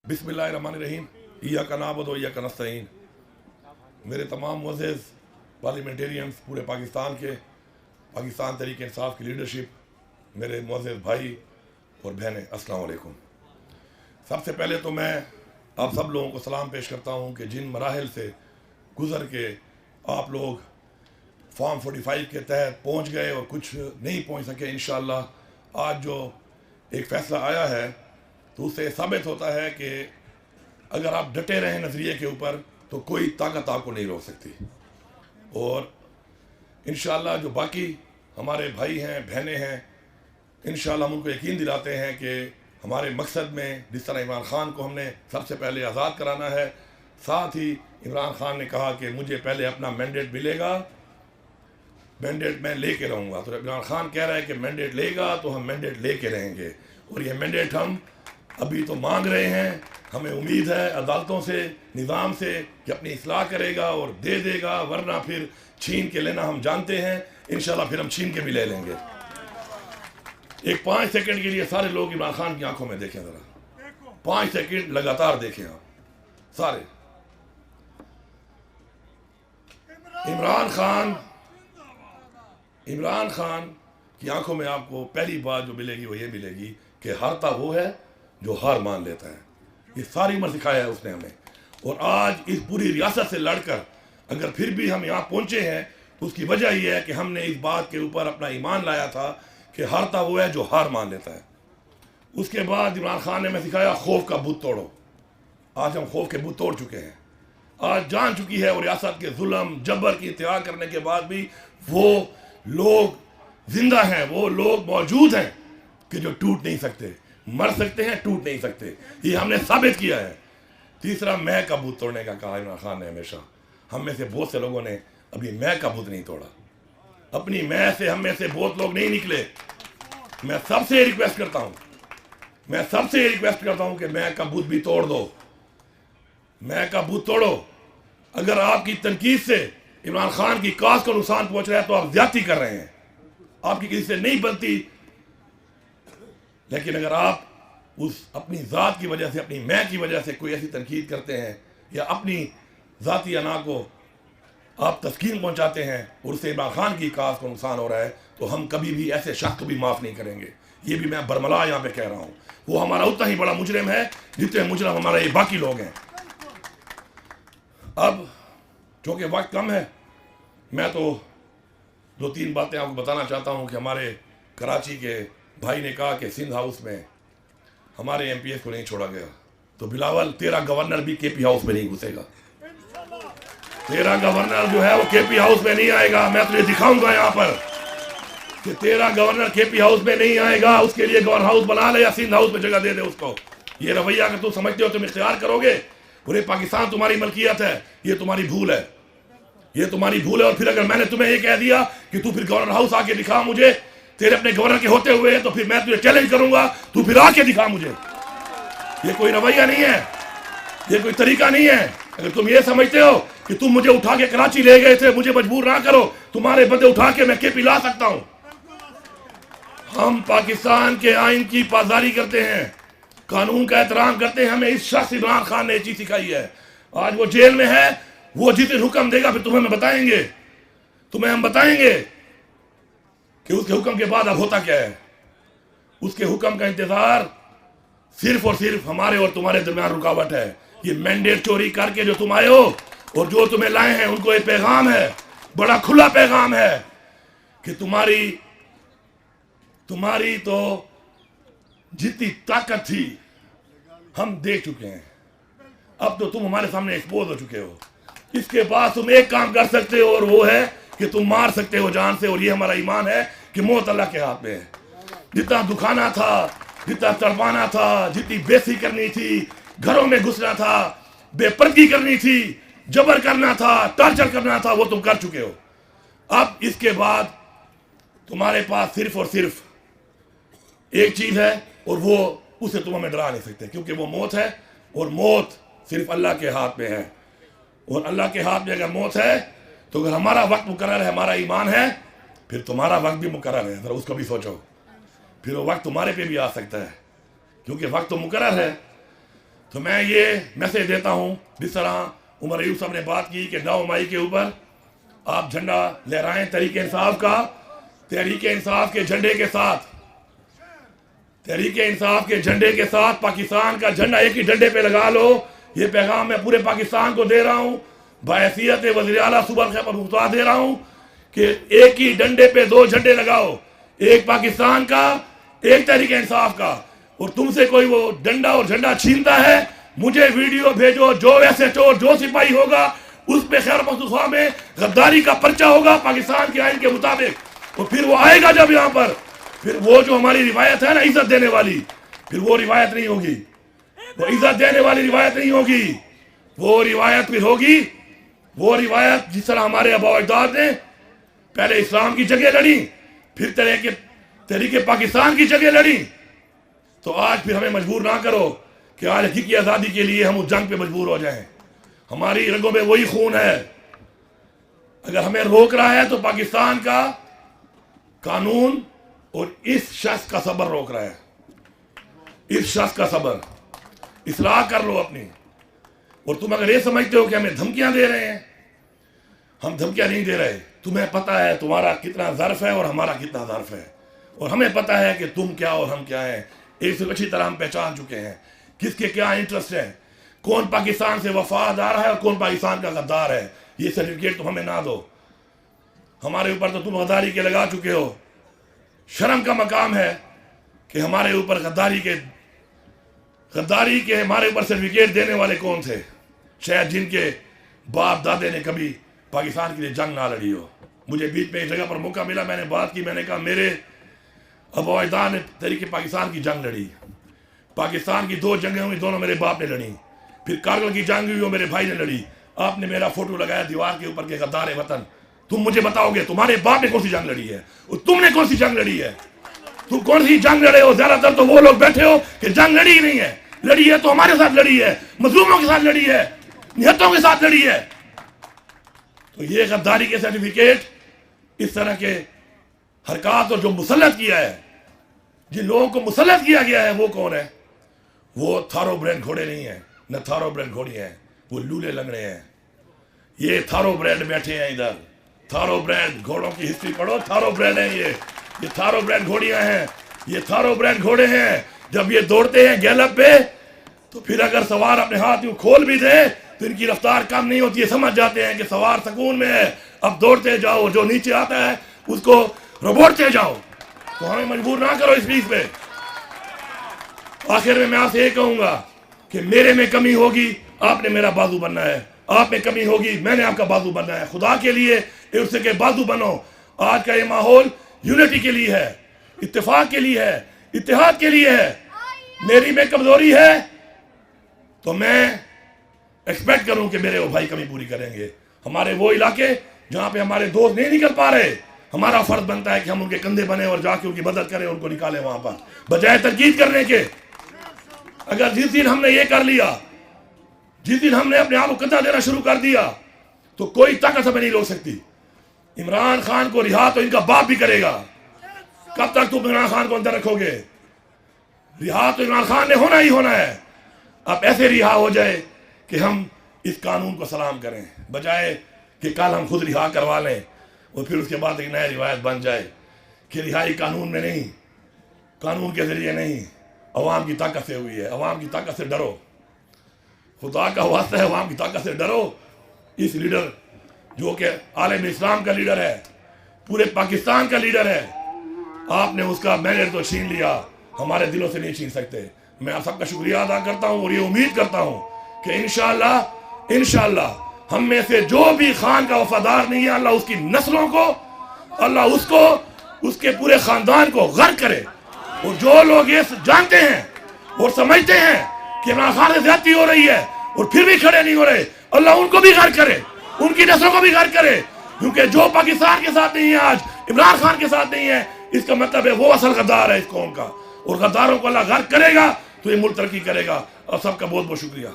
बिस्मिल्लाहिर्रहमानिर्रहीम। इय्याका नअबुदु व इय्याका नस्तईन। मेरे तमाम मुअज़्ज़िज़ पार्लियामेंटेरियंस पूरे पाकिस्तान के, पाकिस्तान तहरीक इंसाफ की लीडरशिप, मेरे मुअज़्ज़िज़ भाई और बहनें, अस्सलाम वालेकुम। सबसे पहले तो मैं आप सब लोगों को सलाम पेश करता हूँ कि जिन मराहिल से गुज़र के आप लोग फॉर्म 45 के तहत पहुँच गए और कुछ नहीं पहुँच सके, इंशाअल्लाह आज जो एक फ़ैसला आया है तो उससे साबित होता है कि अगर आप डटे रहें नज़रिए के ऊपर तो कोई ताकत आपको नहीं रोक सकती। और इंशाअल्लाह जो बाकी हमारे भाई हैं, बहनें हैं, इंशाअल्लाह हम उनको यकीन दिलाते हैं कि हमारे मकसद में जिस तरह इमरान ख़ान को हमने सबसे पहले आज़ाद कराना है, साथ ही इमरान ख़ान ने कहा कि मुझे पहले अपना मैंडेट मिलेगा, मैंडेट मैं लेके रहूँगा। तो इमरान ख़ान कह रहा है कि मैंडेट लेगा तो हम मैंडेट लेके रहेंगे। और ये मैंडेट हम अभी तो मांग रहे हैं, हमें उम्मीद है अदालतों से, निज़ाम से कि अपनी इस्लाह करेगा और दे देगा, वरना फिर छीन के लेना हम जानते हैं। इंशाल्लाह फिर हम छीन के भी ले लेंगे। एक 5 सेकंड के लिए सारे लोग इमरान खान की आंखों में देखें, ज़रा 5 सेकंड लगातार देखें आप सारे। इमरान खान की आंखों में आपको पहली बात जो मिलेगी वो ये मिलेगी कि हारता वो है जो हार मान लेता है। ये सारी उम्र सिखाया है उसने हमें। और आज इस पूरी रियासत से लड़कर अगर फिर भी हम यहाँ पहुँचे हैं तो उसकी वजह यह है कि हमने इस बात के ऊपर अपना ईमान लाया था कि हारता वो है जो हार मान लेता है। उसके बाद इमरान खान ने हमें सिखाया खौफ का बुत तोड़ो। आज हम खौफ के बुत तोड़ चुके हैं। आज जान चुकी है और रियासत के जुल्म जबर की इंतहा करने के बाद भी वो लोग जिंदा हैं, वो लोग मौजूद हैं कि जो टूट नहीं सकते। मर सकते हैं, टूट नहीं सकते। ये हमने साबित किया है। तीसरा, मैं का बुत तोड़ने का कहा इमरान खान ने हमेशा। हम में से बहुत से लोगों ने अभी मैं का बुत नहीं तोड़ा। अपनी मैं से हम में से बहुत लोग नहीं निकले। मैं सबसे रिक्वेस्ट करता हूं कि मैं का बुत भी तोड़ दो। मैं का बुत तोड़ो। अगर आपकी तनकीद से इमरान खान की काज को नुकसान पहुंच रहा है तो आप ज्यादती कर रहे हैं। आपकी किसी से नहीं बनती। लेकिन अगर आप उस अपनी ज़ात की वजह से, अपनी मैं की वजह से कोई ऐसी तनकीद करते हैं या अपनी ज़ाती अना को आप तस्कीन पहुंचाते हैं और उससे इमरान खान की काज को नुकसान हो रहा है, तो हम कभी भी ऐसे शख्स को भी माफ़ नहीं करेंगे। ये भी मैं बरमला यहाँ पे कह रहा हूँ। वो हमारा उतना ही बड़ा मुजरिम है जितने मुजरिम हमारे ये बाकी लोग हैं। अब चूँकि वक्त कम है, मैं तो 2-3 बातें आपको बताना चाहता हूँ कि हमारे कराची के भाई ने कहा कि सिंध हाउस में हमारे MPS को नहीं छोड़ा गया। तो बिलावल, तेरा गवर्नर भी KP हाउस में नहीं घुसेगा। तेरा गवर्नर जो है वो KP हाउस में नहीं आएगा। मैं तुझे दिखाऊंगा यहाँ पर कि तेरा गवर्नर KP हाउस में नहीं आएगा। उसके लिए गवर्नर हाउस बना ले या सिंध हाउस में जगह दे दे उसको। ये रवैया अगर तुम समझते हो तुम इख्तियार करोगे, पूरे पाकिस्तान तुम्हारी मलकियत है, ये तुम्हारी भूल है। ये तुम्हारी भूल है। और फिर अगर मैंने तुम्हें ये कह दिया कि तू फिर गवर्नर हाउस आके दिखा मुझे, तेरे अपने गवर्नर के होते हुए, तो फिर मैं तुझे चैलेंज करूंगा, तू फिर आके दिखा मुझे। ये कोई रवैया नहीं है, ये कोई तरीका नहीं है। अगर तुम ये समझते हो कि तुम मुझे उठा के कराची ले गए थे, मुझे मजबूर ना करो, तुम्हारे बंदे उठा के मैं KP ला सकता हूं। हम पाकिस्तान के आइन की पासदारी करते हैं, कानून का एहतराम करते हैं। हमें इस शख्स इमरान खान ने ये चीज सिखाई है। आज वो जेल में है, वो जिस दिन हुक्म देगा फिर तुम्हें हम बताएंगे कि उसके हुक्म के बाद अब होता क्या है। उसके हुक्म का इंतजार सिर्फ और सिर्फ हमारे और तुम्हारे दरमियान रुकावट है। ये मैंडेट चोरी करके जो तुम आए हो और जो तुम्हें लाए हैं, उनको एक पैगाम है, बड़ा खुला पैगाम है कि तुम्हारी तो जितनी ताकत थी हम देख चुके हैं। अब तो तुम हमारे सामने एक्सपोज हो चुके हो। इसके बाद तुम एक काम कर सकते हो और वो है कि तुम मार सकते हो जान से। और ये हमारा ईमान है कि मौत अल्लाह के हाथ में है। जितना दुखाना था, जितना तड़पाना था, जितनी बेइज्जती करनी थी, घरों में घुसना था, बेपर्दगी करनी थी, जबर करना था, टॉर्चर करना था, वो तुम कर चुके हो। अब इसके बाद तुम्हारे पास सिर्फ और सिर्फ एक चीज है और वो उसे तुम हमें डरा नहीं सकते, क्योंकि वो मौत है। और मौत सिर्फ अल्लाह के हाथ में है। और अल्लाह के हाथ में अगर मौत है तो अगर हमारा वक्त मुकर्रर है, हमारा ईमान है, फिर तुम्हारा वक्त भी मुकर्रर है। जरा उसको भी सोचो, फिर वो वक्त तुम्हारे पे भी आ सकता है, क्योंकि वक्त तो मुकर्रर है। تو میں یہ میسج دیتا ہوں، جس طرح عمر ایوب صاحب نے بات کی کہ 9 مئی کے اوپر آپ جھنڈا لہرائیں تحریک انصاف کا، تحریک انصاف کے جھنڈے کے ساتھ، تحریک انصاف کے جھنڈے کے ساتھ پاکستان کا جھنڈا ایک ہی ڈنڈے پہ لگا لو۔ یہ پیغام میں پورے پاکستان کو دے رہا ہوں، بحیثیت وزیر اعلیٰ صوبہ خیبر پختونخوا دے رہا ہوں کہ ایک ہی ڈنڈے پہ 2 جھنڈے لگاؤ، ایک پاکستان کا، ایک تحریک انصاف کا۔ اور تم سے کوئی وہ ڈنڈا اور جھنڈا چھینتا ہے، مجھے ویڈیو بھیجو، جو ایسے چور جو سپاہی ہوگا اس پہ خیبر پختونخوا میں غداری کا پرچہ ہوگا پاکستان کے آئین کے مطابق۔ اور پھر وہ آئے گا جب یہاں پر، پھر وہ جو ہماری روایت ہے نا عزت دینے والی، پھر وہ روایت نہیں ہوگی، وہ عزت دینے والی روایت نہیں ہوگی، وہ روایت پھر ہوگی وہ روایت جس طرح ہمارے آباء و اجداد نے پہلے اسلام کی جگہ لڑی، پھر تحریک پاکستان کی جگہ لڑی۔ تو آج پھر ہمیں مجبور نہ کرو کہ آج حقیقی آزادی کے لیے ہم اس جنگ پہ مجبور ہو جائیں۔ ہماری رگوں میں وہی خون ہے۔ اگر ہمیں روک رہا ہے تو پاکستان کا قانون اور اس شخص کا صبر روک رہا ہے، اس شخص کا صبر۔ اصلاح کر لو اپنی۔ اور تم اگر یہ سمجھتے ہو کہ ہمیں دھمکیاں دے رہے ہیں، ہم دھمکیاں نہیں دے رہے۔ تمہیں پتہ ہے تمہارا کتنا ظرف ہے اور ہمارا کتنا ظرف ہے، اور ہمیں پتہ ہے کہ تم کیا اور ہم کیا ہیں۔ ایک سے اچھی طرح ہم پہچان چکے ہیں کس کے کیا انٹرسٹ ہے، کون پاکستان سے وفادار ہے اور کون پاکستان کا غدار ہے۔ یہ سرٹیفکیٹ تم ہمیں نہ دو، ہمارے اوپر تو تم غداری کے لگا چکے ہو۔ شرم کا مقام ہے کہ ہمارے اوپر غداری کے ہمارے اوپر سرٹیفکیٹ دینے والے کون تھے؟ شاید جن کے باپ دادے نے کبھی پاکستان کے لیے جنگ نہ لڑی ہو۔ مجھے بیچ میں ایک جگہ پر موقع ملا، میں نے بات کی، میں نے کہا میرے آباء و اجداد نے تحریک پاکستان کی جنگ لڑی، پاکستان کی 2 جنگیں ہوئی، دونوں میرے باپ نے لڑی، پھر کارگل کی جنگ ہوئی وہ میرے بھائی نے لڑی۔ آپ نے میرا فوٹو لگایا دیوار کے اوپر کہ غدار وطن۔ تم مجھے بتاؤ گے تمہارے باپ نے کون سی جنگ لڑی ہے اور تم نے کون سی جنگ لڑی ہے؟ تم کون سی جنگ لڑے ہو؟ زیادہ تر تو وہ لوگ بیٹھے ہو کہ جنگ لڑی ہی نہیں ہے، لڑی ہے تو ہمارے ساتھ لڑی ہے، مظلوموں کے ساتھ لڑی ہے، نہتوں کے ساتھ لڑی ہے۔ تو یہ غداری کے سرٹیفکیٹ، اس طرح کے حرکات اور جو مسلط کیا ہے، جن لوگوں کو مسلط کیا گیا ہے وہ کون ہے؟ وہ تھارو برینڈ گھوڑے نہیں ہیں، نہ تھارو برینڈ گھوڑی ہیں، وہ لولے لنگڑے ہیں۔ یہ تھارو برینڈ بیٹھے ہیں ادھر، تھارو برینڈ گھوڑوں کی ہسٹری پڑھو، تھارو برینڈ ہیں یہ تھارو برینڈ گھوڑیاں ہیں، یہ تھارو برینڈ گھوڑے ہیں۔ جب یہ دوڑتے ہیں گیلپ پہ تو پھر اگر سوار اپنے ہاتھ یوں کھول بھی دے تو ان کی رفتار کم نہیں ہوتی ہے، سمجھ جاتے ہیں کہ سوار سکون میں ہے، اب دوڑتے جاؤ، جو نیچے آتا ہے اس کو ربوڑتے جاؤ۔ تو ہمیں مجبور نہ کرو اس بیچ پہ۔ آخر میں آپ سے یہ کہوں گا کہ میرے میں کمی ہوگی، آپ نے میرا بازو بننا ہے، آپ میں کمی ہوگی، میں نے آپ کا بازو بننا ہے۔ خدا کے لیے ایک دوسرے کے بازو بنو۔ آج کا یہ ماحول یونٹی کے لیے ہے، اتفاق کے لیے ہے، اتحاد کے لیے ہے۔ میری میں کمزوری ہے تو میں ایکسپیکٹ کروں کہ میرے وہ بھائی کمی پوری کریں گے۔ ہمارے وہ علاقے جہاں پہ ہمارے دوست نہیں نکل پا رہے، ہمارا فرض بنتا ہے کہ ہم ان کے کندھے بنیں اور جا کے ان کی مدد کریں، ان کو نکالیں وہاں پر، بجائے تنقید کرنے کے۔ اگر جس دن ہم نے یہ کر لیا، جس دن ہم نے اپنے آپ کو کندھا دینا شروع کر دیا تو کوئی طاقت ہمیں نہیں روک سکتی۔ عمران خان کو رہا تو ان کا باپ بھی کرے گا۔ کب تک تم عمران خان کو اندر رکھو گے؟ رہا تو عمران خان نے ہونا ہی ہونا ہے۔ اب ایسے رہا ہو جائے کہ ہم اس قانون کو سلام کریں، بجائے کہ کل ہم خود رہا کروا لیں اور پھر اس کے بعد ایک نئی روایت بن جائے کہ رہائی قانون میں نہیں، قانون کے ذریعے نہیں، عوام کی طاقت سے ہوئی ہے۔ عوام کی طاقت سے ڈرو، خدا کا واسطہ ہے، عوام کی طاقت سے ڈرو۔ اس لیڈر جو کہ عالم اسلام کا لیڈر ہے، پورے پاکستان کا لیڈر ہے، آپ نے اس کا مینڈیٹ تو چھین لیا، ہمارے دلوں سے نہیں چھین سکتے۔ میں آپ سب کا شکریہ ادا کرتا ہوں اور یہ امید کرتا ہوں کہ انشاءاللہ ہم میں سے جو بھی خان کا وفادار نہیں ہے، اللہ اس کی نسلوں کو، اللہ اس کو، اس کے پورے خاندان کو غرق کرے۔ اور جو لوگ یہ جانتے ہیں اور سمجھتے ہیں کہ عمران خان سے زیادتی ہو رہی ہے اور پھر بھی کھڑے نہیں ہو رہے، اللہ ان کو بھی غرق کرے، ان کی نسلوں کو بھی غرق کرے۔ کیونکہ جو پاکستان کے ساتھ نہیں ہے آج، عمران خان کے ساتھ نہیں ہے، اس کا مطلب ہے وہ اصل غدار ہے اس قوم کا، اور غداروں کو اللہ غرق کرے گا تو یہ ملک ترقی کرے گا۔ اور سب کا بہت بہت شکریہ۔